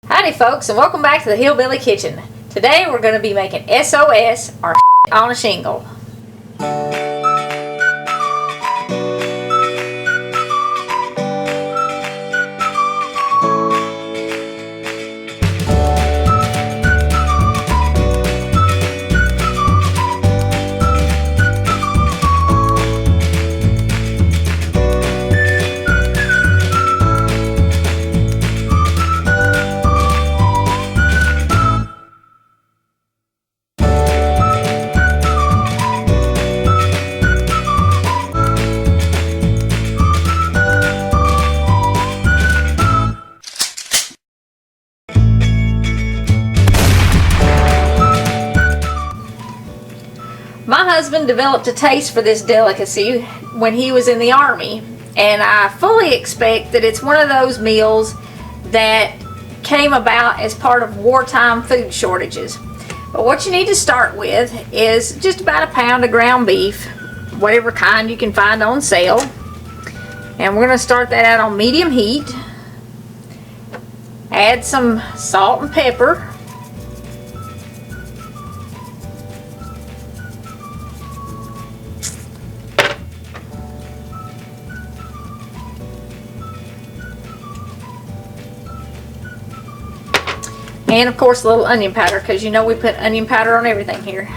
Howdy folks, and welcome back to the Hillbilly Kitchen. Today we're going to be making S.O.S, or on a shingle. My husband developed a taste for this delicacy when he was in the Army, and I fully expect that it's one of those meals that came about as part of wartime food shortages. But what you need to start with is just about a pound of ground beef, whatever kind you can find on sale. And we're going to start that out on medium heat. Add some salt and pepper. And of course a little onion powder, because you know we put onion powder on everything here.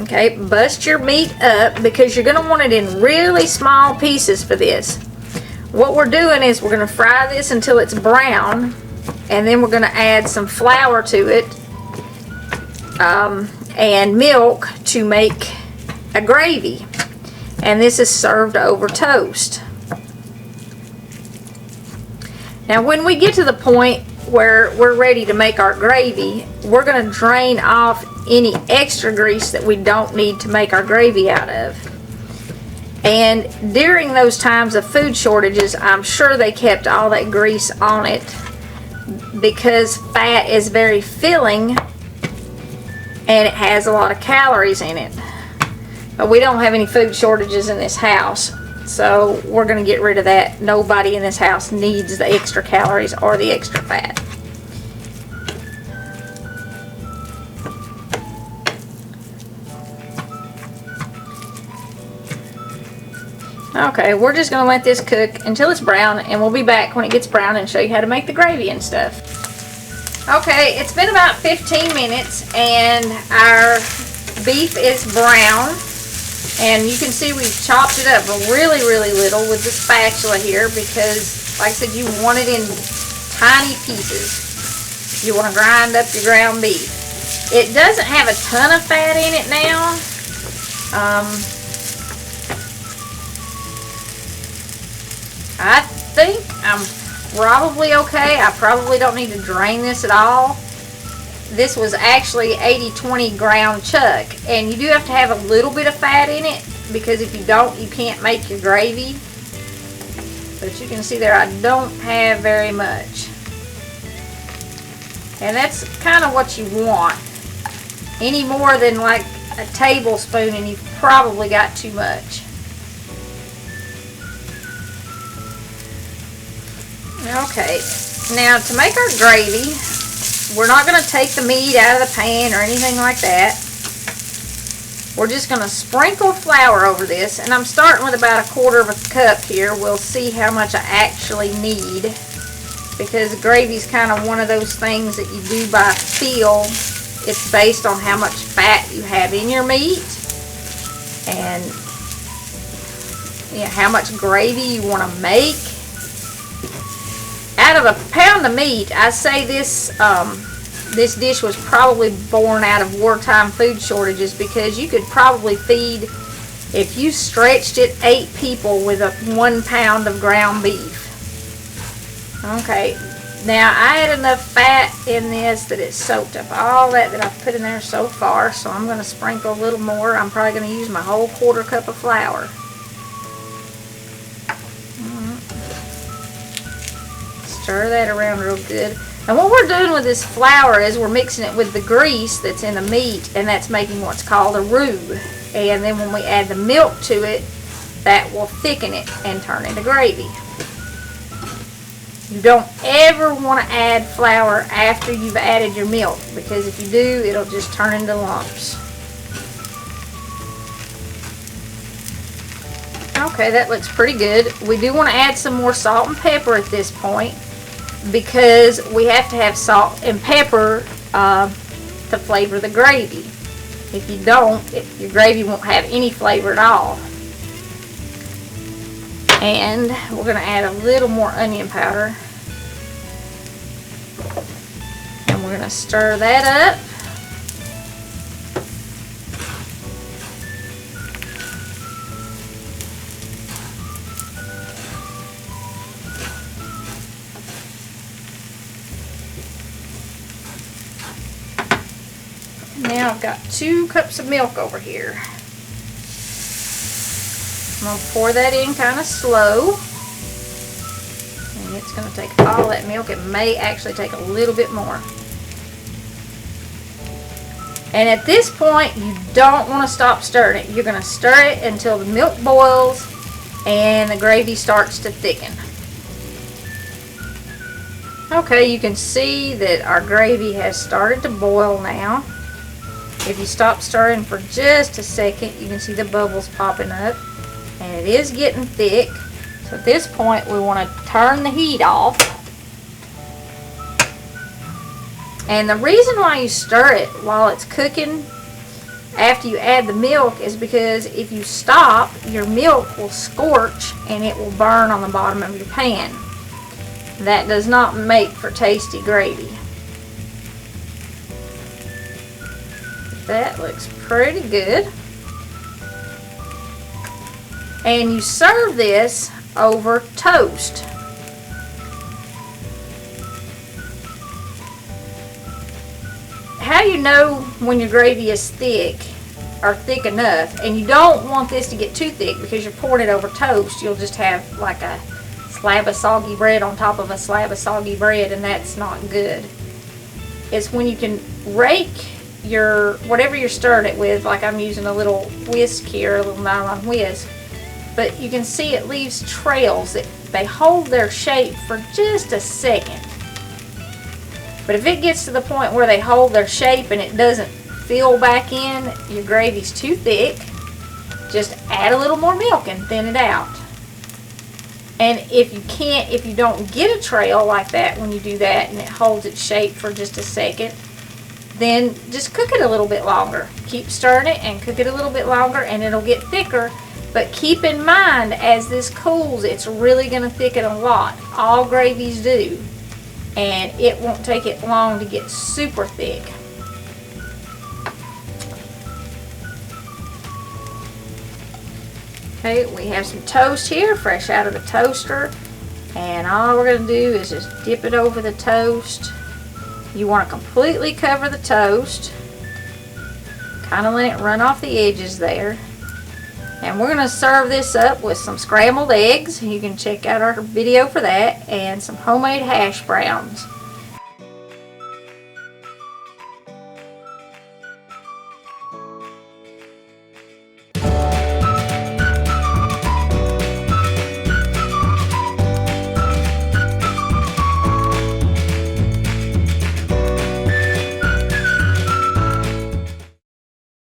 Okay, bust your meat up because you're going to want it in really small pieces for this. What we're doing is we're going to fry this until it's brown, and then we're going to add some flour to it and milk to make a gravy, and this is served over toast. Now when we get to the point where we're ready to make our gravy, we're going to drain off any extra grease that we don't need to make our gravy out of. And during those times of food shortages, I'm sure they kept all that grease on it because fat is very filling and it has a lot of calories in it. But we don't have any food shortages in this house, so we're going to get rid of that. Nobody in this house needs the extra calories or the extra fat. Okay, we're just going to let this cook until it's brown, and we'll be back when it gets brown and show you how to make the gravy and stuff. Okay, it's been about 15 minutes and our beef is brown. And you can see we've chopped it up really little with the spatula here because, like I said, you want it in tiny pieces. You want to grind up your ground beef. It doesn't have a ton of fat in it now. I think I'm probably okay. I probably don't need to drain this at all. This was actually 80-20 ground chuck, and you do have to have a little bit of fat in it because if you don't, you can't make your gravy. But you can see there I don't have very much, and that's kind of what you want. Any more than like a tablespoon and you've probably got too much. Okay, now to make our gravy, we're not going to take the meat out of the pan or anything like that. We're just going to sprinkle flour over this, and I'm starting with about 1/4 of a cup here. We'll see how much I actually need, because gravy's kind of one of those things that you do by feel. It's based on how much fat you have in your meat and how much gravy you want to make. Out of a pound of meat, I say this this dish was probably born out of wartime food shortages, because you could probably feed, if you stretched it, 8 people with 1 pound of ground beef. Okay, now I had enough fat in this that it soaked up all that I've put in there so far, so I'm going to sprinkle a little more. I'm probably going to use my whole 1/4 cup of flour. Stir that around real good. And what we're doing with this flour is we're mixing it with the grease that's in the meat, and that's making what's called a roux. And then when we add the milk to it, that will thicken it and turn into gravy. You don't ever want to add flour after you've added your milk, because if you do, it'll just turn into lumps. Okay, that looks pretty good. We do want to add some more salt and pepper at this point, because we have to have salt and pepper to flavor the gravy. If you don't, your gravy won't have any flavor at all. And we're going to add a little more onion powder. And we're going to stir that up. Now I've got 2 cups of milk over here. I'm going to pour that in kind of slow. And it's going to take all that milk. It may actually take a little bit more. And at this point, you don't want to stop stirring it. You're going to stir it until the milk boils and the gravy starts to thicken. Okay, you can see that our gravy has started to boil now. If you stop stirring for just a second, you can see the bubbles popping up, and it is getting thick. So at this point, we want to turn the heat off. And the reason why you stir it while it's cooking after you add the milk is because if you stop, your milk will scorch and it will burn on the bottom of your pan. That does not make for tasty gravy. That looks pretty good. And you serve this over toast. How you know when your gravy is thick or thick enough, and you don't want this to get too thick because you're pouring it over toast, you'll just have like a slab of soggy bread on top of a slab of soggy bread, and that's not good. It's when you can rake your whatever you're stirring it with, like I'm using a little whisk here, a little nylon whisk, but you can see it leaves trails that they hold their shape for just a second. But if it gets to the point where they hold their shape and it doesn't fill back in, your gravy's too thick. Just add a little more milk and thin it out. And if you don't get a trail like that when you do that and it holds its shape for just a second, then just cook it a little bit longer. Keep stirring it and cook it a little bit longer and it'll get thicker. But keep in mind, as this cools, it's really going to thicken a lot. All gravies do. And it won't take it long to get super thick. Okay, we have some toast here, fresh out of the toaster. And all we're going to do is just dip it over the toast. You want to completely cover the toast. Kind of let it run off the edges there. And we're going to serve this up with some scrambled eggs. You can check out our video for that. And some homemade hash browns.